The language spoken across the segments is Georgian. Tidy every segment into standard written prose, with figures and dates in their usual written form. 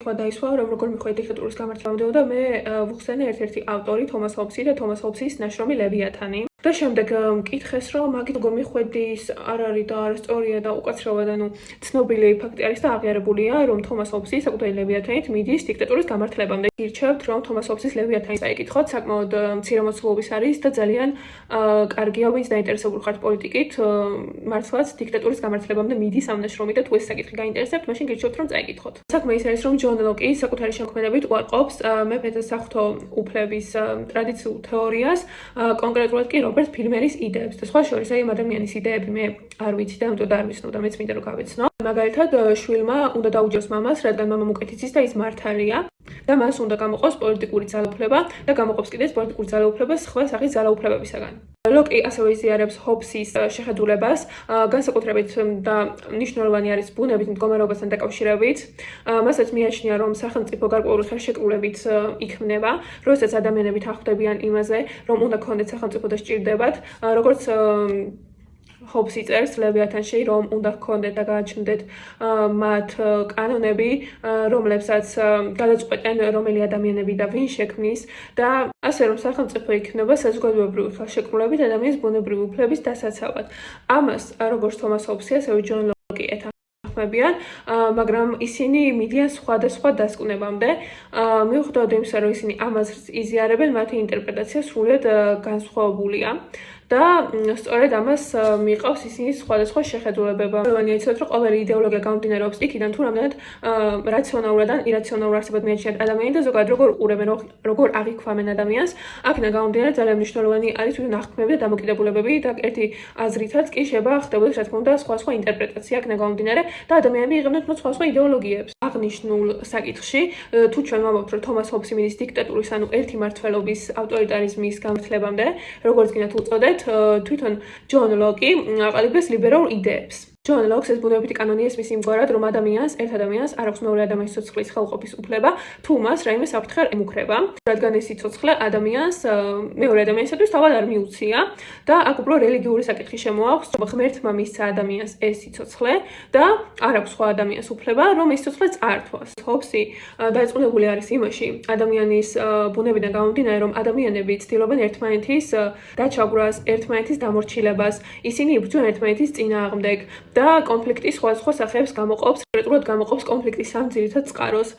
Daiswa, როგორ მიხვდა დიქტატურის გამართლამდე და მე ვუხსენე ერთ-ერთი ავტორი თომას ჰობსი და თომას ჰობსის ნაშრომი ლევიათანი. და შემდეგ მკითხეს რომ მაგით როგორ მიხვედის არ არის და არ სწორია და უკაცრავად ანუ ცნობილი ფაქტი არის და აღიარებულია რომ თომას ჰობსი საკუთარი ლევიათანით მიდის დიქტატურის გამართლებამდე. ირჩევთ რომ თომას ჰობსის ლევიათანი წაიკითხოთ, საკმაოდ მცირე მოცულობის არის და ძალიან კარგია ვინც დაინტერესებული ხართ პოლიტიკით, მართლაც დიქტატურის გამართლებამდე მიდის ამ ნაშრომი და თუ ეს საკითხი გაინტერესებთ, მაშინ გირჩევთ რომ წაიკითხოთ. საქმე ის არის რომ ჯონ ლოკი საკუთარი შემოქმედებით უარყოფს მეფეთა საღვთო უფლების ტრადიციულ თეორიას, კონკრეტულად კი რობერტ ფილმერის იდეებს და სხვა შორის აი ადამიანის იდეები მე არ ვიცი და ამიტომ არ ვიცნობ და მეც მინდა რომ გავეცნო. მაგალითად შვილმა უნდა დაუჯეროს მამას, რადგან მამა უკეთიცის და ის მართალია და მას უნდა გამოყოს პოლიტიკური ძალაუფლება და გამოყოფს კიდეც პოლიტიკური ძალაუფლება სხვა სახის ძალაუფლებებისაგან. ლოკი ასევე იზიარებს ჰობსის შეხედულებას, განსაკუთრებით და მნიშვნელოვანი არის ბუნებით მდგომარეობასთან დაკავშირებით. მასაც მიაჩნია, რომ სახელმწიფო გარკვეული ხელშეკრულებით იქმნება, როდესაც ადამიანები თანხმდებიან იმაზე, რომ უნდა ქონდეთ სახელმწიფო და სჭირდებათ, როგორც ჰობსი წერს ლევიათანში, რომ უნდა ჰქონდეთ და გააჩნდეთ მათ კანონები, რომლებსაც გადაწყვეტენ რომელი ადამიანები და ვინ შექმნის და ასე რომ სახელმწიფო იქნება საზოგადოებრივი ხელშეკრულებით ადამიანის ბუნებრივი უფლების დასაცავად. ამას როგორც თომას ჰობსი, ასევე ჯონ ლოკი ეთანხმებიან, მაგრამ ისინი მიდიან სხვადასხვა დასკვნებამდე. მიუხედავად იმისა, რომ ისინი ამას იზიარებენ, მათი ინტერპრეტაცია სრულიად განსხვავებულია. და სწორედ ამას მიყავს ისინი სხვადასხვა შეხედულებება. Ყველანი იცოდეთ, რომ ყოველი იდეოლოგია გამომდინარეობს იქიდან, თუ რამდენად რაციონალურად ან ირაციონალურ არსებად მიაჩნიათ ადამიანი და ზოგადად როგორ უყურებენ, როგორ აღიქვამენ ადამიანს. აქედან გამომდინარე ძალიან მნიშვნელოვანი არის ნახქმები და დამოკიდებულებები და ერთი აზრითაც კი შეიძლება ხდებოდეს რა თქმა უნდა სხვა ინტერპრეტაცია აქედან გამომდინარე და ადამიანები იღებდნენ სხვა ინდეოლოგიებს. აღნიშნულ საკითხში, თუ ჩვენ ვამბობთ, რომ თომას ჰობსი მიდის დიქტატურის, ანუ ერთი მმართველობის ავტორიტარიზმის გამართლებამდე, როგორც გინდათ უწოდეთ, თვითონ ჯონ ლოკი აყალიბებს ლიბერალურ იდეებს. ჯონ ლოკს ეს ბუნებითი კანონი ესმის იმგვარად, რომ ერთ ადამიანს არ აქვს მეორე ადამიანის სიცოცხლის ხელყოფის უფლება, თუ მას რაიმე საფრთხე ემუქრება, რადგან ეს სიცოცხლე ადამიანს მეორე ადამიანისათვის თავად არ მიუცია და აქ უფრო რელიგიური საკითხი შემოაქვს, რომ ღმერთმა მისცა ადამიანს ეს სიცოცხლე და არ აქვს სხვა ადამიანის უფლება, რომ ეს სიცოცხლე წაართვას. ჰობსი დარწმუნებული არის იმაში, ადამიანის ბუნებიდან გამომდინარე, რომ ადამიანები ცდილობენ ერთმანეთის დაჩაგვრას, ერთმანეთის დამორჩილებას, ისინი იბრძვიან ერთმანეთის წინააღმდეგ. და კონფლიქტის სხვადასხვა სახეებს გამოყოფს, კონკრეტულად გამოყოფს კონფლიქტის სამ ძირითად წყაროს.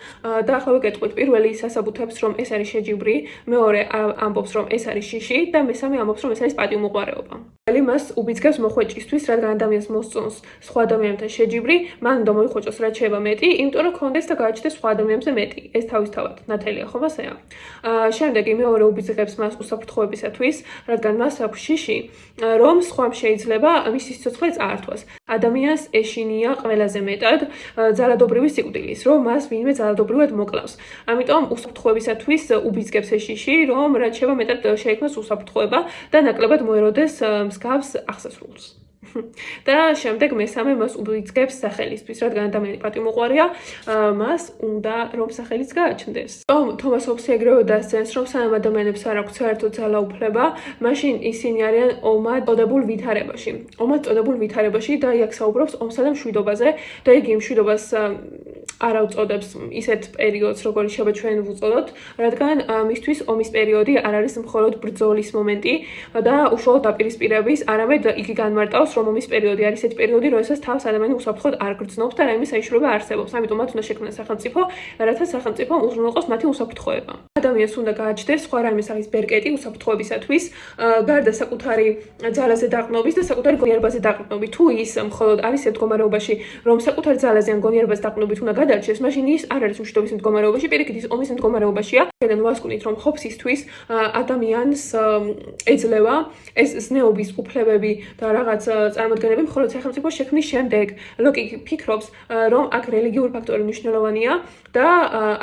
და ახლა ვიკეთებთ, პირველი ასაბუთებს, რომ ეს არის შეჯიბრი, მეორე ამბობს, რომ ეს არის შიში და მესამე ამბობს, რომ ეს არის პატივმოყვარეობა. მას უბიძგებს მოხვეჭისთვის, რადგან ადამიანს მოსწონს სხვა ადამიანებთან შეჯიბრი, მან უნდა მოიხოჭოს რაც შეიძლება მეტი, იმიტომ რომ კონდეს და გააჩნდეს სხვა ადამიანებზე მეტი. ეს თავისთავად ნათელია, ხომ ასეა? შემდეგი მეორე უბიძგებს მას უსაფრთხოებისათვის, რადგან მას აქვს შიში, რომ სხვამ შეიძლება მისი სიცოცხლე წაართვას. ადამიანს ეშინია ყველაზე მეტად ძალადობრივი სიკვდილის, რომ მას ვინმე ძალადობრივად მოკლავს. ამიტომ უსაფრთხოებისათვის უბიძგებს ეს შიში, რომ რაც შეიძლება მეტად შეიქმნას უსაფრთხოება და ნაკლებად მოეროდეს მსგავს აღსასრულს. და შემდეგ მესამე მას უბიძგებს სახელისთვის, რადგან ადამიანი პატივმოყვარეა, მას უნდა რომ სახელიც გააჩნდეს. თომას ჰობსი ეგრევე დასცენს, რომ სანამ ადამიანებს არ აქვს საერთოდ ძალაუფლება, მაშინ ისინი არიან ომად წოდებულ ვითარებაში. ომად წოდებულ ვითარებაში და იქ საუბრობს ომსა და მშვიდობაზე და იგი იმ მშვიდობას არ უწოდებს ისეთ პერიოდს, როგორიც შეიძლება ჩვენ ვუწოდოთ, რადგან მისთვის ომის პერიოდი არ არის მხოლოდ ბრძოლის მომენტი და უშუალოდ დაპირისპირების, არამედ იგი განმარტავს, რომ ომის პერიოდი არის ეს პერიოდი, როდესაც თავს ადამიანი უსაფრთხოდ არ გრძნობს და რაიმე საიშრობა არსებობს. ამიტომ მათ უნდა შექმნას სახელმწიფო, რათა სახელმწიფომ უზრუნველყოს მათი უსაფრთხოება. ადამიანს უნდა გააჩნდეს სხვა რაიმე სახის ბერკეტი უსაფრთხოებისათვის, გარდა საკუთარი ძალაზე დაყრდნობის და საკუთარი გონიერებაზე დაყრდნობის. თუ ის მხოლოდ არის ერთ მდგომარეობაში, რომ საკუთარ ძალაზე ან გონიერებაზე დაყრდნობით უნდა გადარჩეს, მაშინ ის არ არის მშვიდობის მდგომარეობაში, პირიქით ის ომის მდგომარეობაშია. ჩვენ ვასკვნით, რომ ჰობსისთვის ადამიანს ეძლევა ეს ზნეობის უფლებები და რაღაც წარმოდგენები მხოლოდ სახელმწიფოს შექმნის შემდეგ. ლოკი ფიქრობს, რომ აქ რელიგიური ფაქტორი მნიშვნელოვანია და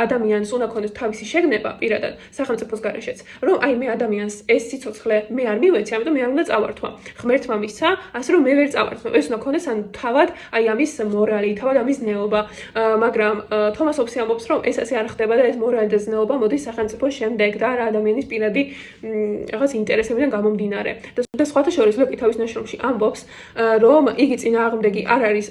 ადამიანს უნდა ქონდეს თავისი შეგნება პირადად სახელმწიფოს გარეშეც, რომ აი მე ადამიანს ეს სიცოცხლე მე არ მივეცი, ამიტომ მე არ უნდა წავართვა. ღმერთმა მისცა, ასე რომ მე ვერ წავართვა. ეს უნდა ქონდეს ან თავად აი ამის მორალი, თავად ამის ზნეობა. მაგრამ თომას ჰობსი ამბობს, რომ ეს ასე არ ხდება და ეს მორალი და ზნეობა მოდის სახელმწიფოს შემდეგ და რა ადამიანის პირადი რაღაც ინტერესებიდან გამომდინარე. და სხვათა შორის ლოკი თავის ნაშრომში ამბობს, რომ იგი წინააღმდეგი არ არის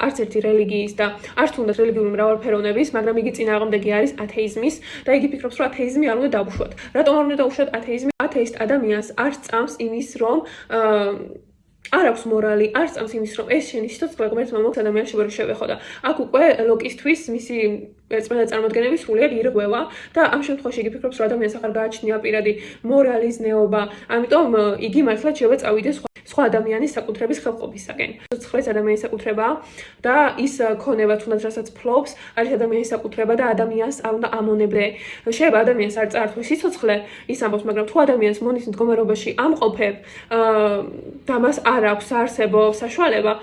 არც ერთი რელიგიის და არც თუნდაც რელიგიური მრავალფეროვნების, მაგრამ იგი წინააღმდეგი არის ათეიზმის და იგი ფიქრობს, რომ ათეიზმი არ უნდა დავუშვათ. რატომ არ უნდა დავუშვათ ათეიზმი? ათეისტ ადამიანს არ სწამს იმის, რომ არ აქვს მორალი, არ სწამს იმის, რომ ეს შენი სიცოცხლე ღმერთმა მოხდა ადამიანს შევეხო და აქ უკვე ლოკისთვის მისი ერთმანეთ წარმოადგენების სრულიად ირღვევა და ამ შემთხვევაში იგი ფიქრობს, რომ ადამიანს აღარ გააჩნია პირადი მორალი, ზნეობა, ამიტომ იგი მართლაც შეიძლება წავიდეს სხვა ადამიანის საკუთრების ხელყოფისაკენ. სიცოცხლეც ადამიანის საკუთრებაა და ის ქონება თუნდაც რასაც ფლობს, არის ადამიანის საკუთრება და ადამიანს არ უნდა ამონებდე. შეიძლება ადამიანს არ წაართვეს სიცოცხლე, ის ამბობს, მაგრამ თუ ადამიანს მონის მდგომარეობაში ამყოფებ და მას არ აქვს საარსებო საშუალება,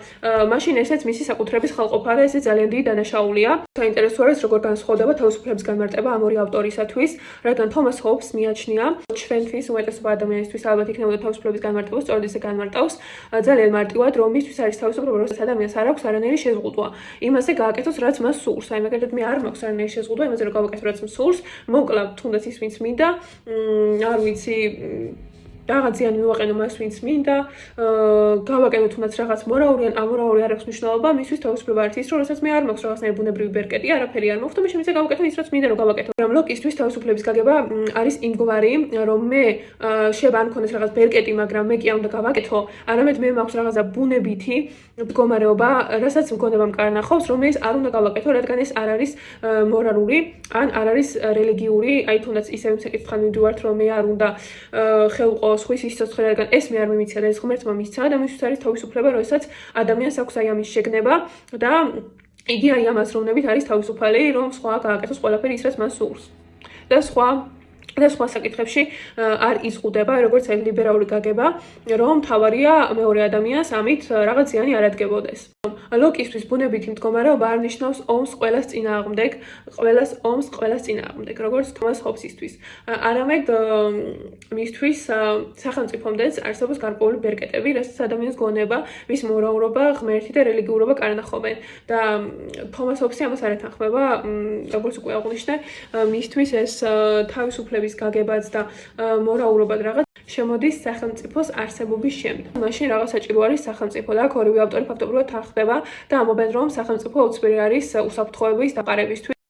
მაშინ ესეც მისი საკუთრების ხელყოფა და ესე ძალიან დიდი დანაშაულია. საინტერესო არის, როგორ განსხვავდება თავისუფლების განმარტება ამ ორი ავტორისათვის, რადგან თომას ჰობსს მიაჩნია, ჩვენთვის უმეტესობა ადამიანისთვის ალბათ იქნებოდა თავისუფლების განმარტება, სწორედ ესე განმარტავს ძალიან მარტივად, რომ მისთვის არის თავისუფლება, როცა ადამიანს არ აქვს არანაირი შეზღუდვა. იმაზე გააკეთოს, რაც მას სურს. აი მაგალითად მე არ მაქვს არანაირი შეზღუდვა, იმაზე რომ გავაკეთო, რაც მსურს, მოკლა თუნდაც ის ვინც მინდა, არ ვიცი რაღაც ზიანი მივაყენო მას ვინც მინდა, გავაკეთო თუნდაც რაღაც მორალური ან ამორალური არ აქვს მნიშვნელობა, მისთვის თავისუფლება არის ის, რომ როდესაც მე არ მაქვს რაღაცნაირი ბუნებრივი ბერკეტი, არაფერი არ მაქვს და მე შემიძლია გავაკეთო ის, რაც მინდა რომ გავაკეთო. მაგრამ ლოკისთვის თავისუფლების გაგება არის იმგვარი, რომ მე შეიძლება არ მქონდეს რაღაც ბერკეტი, მაგრამ მე კი არ უნდა გავაკეთო, არამედ მე მაქვს რაღაცა ბუნებითი მდგომარეობა, რასაც მგონებამ კარნახობს, რომელიც არ უნდა გავაკეთო, რადგან ეს არ არის მორალური ან არ არის რელიგიური, აი თუნდაც ისევ საკითხთან მივდივართ, რომ მე არ უნდა ხელყო სხვის სიცოცხლე, რადგან ეს მე არ მიმიცა და ეს ღმერთმა მისცა და მისთვის არის თავისუფლება, როდესაც ადამიანს აქვს აი ამის შეგნება და იგი აი ამ აზროვნებით არის თავისუფალი, რომ სხვა გააკეთოს ყველაფერი ის, რაც მას სურს. და სხვა საკითხებში არ იზღუდება, როგორც აი ლიბერალური გაგება, რომ თავარია მეორე ადამიანს ამით რაღაც ზიანი არ ადგებოდეს. ლოკისთვის ბუნებითი მდგომარეობა არ ნიშნავს ომს ყველას წინააღმდეგ, ყველას წინააღმდეგ, როგორც თომას ჰობსისთვის. არამედ მისთვის სახელმწიფომდეც არსებობს გარკვეული ბერკეტები, რასაც ადამიანს გონება, მის მორალობა, ღმერთი და რელიგიურობა კარნახობენ. და თომას ჰობსი ამას არ ეთანხმება, როგორც უკვე აღვნიშნე, მისთვის ეს თავისუფლების გაგებაც და მორალობად რაღაც შემოდის სახელმწიფოს არსებობის შემდეგ. მაშინ რაღაც საჭირო არის სახელმწიფო და აქ ორივე ავტორი ფაქტობრივად თანხმდება და ამბობენ, რომ სახელმწიფო უცბერი არის უსაფრთხოების დაყარებისთვის.